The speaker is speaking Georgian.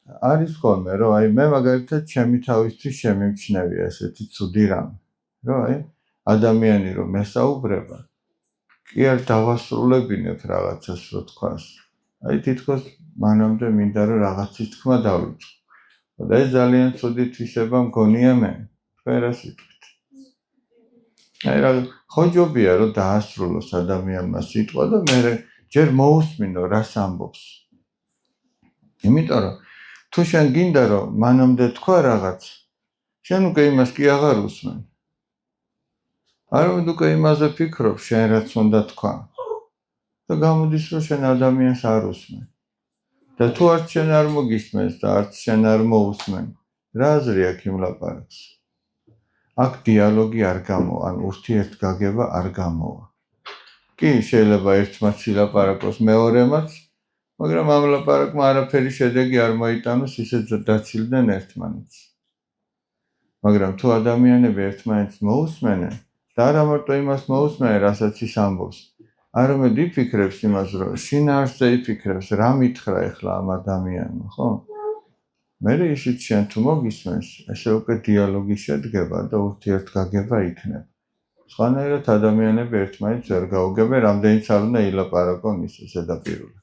არის ხოლმე, რომ აი მე მაგალითად ჩემი თავისთვის შემიმჩნევია ესეთი ცუდი რამე, რომ აი ადამიანი რომ მესაუბრება, კი არ დავასრულებინებ რაღაცას, რო თქვას. აი თითქოს მანამდე მინდა რომ რაღაცის თქმა დავიწყო. და ეს ძალიან ცუდი თვისება მგონია მე. თქვენ რა სიტყვით? აი რა ხოჯობია რომ დაასრულოს ადამიანმა სიტყვა და მე ჯერ მოусმინო რას ამბობს. იმიტომ რომ თუ შენ გინდა რომ მანამდე თქვა რაღაც, შენ უკვე იმას კი აღარ უსმენ. არამედ უკვე იმაზე ფიქრობ, შენ რაც უნდა თქვა. და გამოდის რომ შენ ადამიანს არ უსმენ. და თუ არც შენ არ მოგისმენს და არც შენ არ მოусმენ, რა აზრი აქვს იმ ლაპარაკს? აქ დიალოგი არ გამოვა, ან ურთიერთგაგება არ გამოვა. კი, შეიძლება ერთმაც ილაპარაკოს მეორემაც, მაგრამ ამ ლაპარაკმა არაფერი შედეგი არ მოიტანოს, ისეთ დაცილდნენ ერთმანეთს. მაგრამ თუ ადამიანები ერთმანეთს მოусმენენ, და არა მარტო იმას მოусმენენ, რასაც ის ამბობს, არამედ იფიქრებს იმას, რომ შინაარსზე იფიქრებს, რა მითხრა ეხლა ამ ადამიანმა, ხო? მერე ისიც შენ თუ მოგისმენს, ესე უკვე დიალოგი შედგება და ურთიერთგაგება იქნება. სხვანაირად ადამიანები ერთმანეთს ვერ გაუგებენ, რამდენიც არ უნდა ილაპარაკონ ისე ზედაპირულად.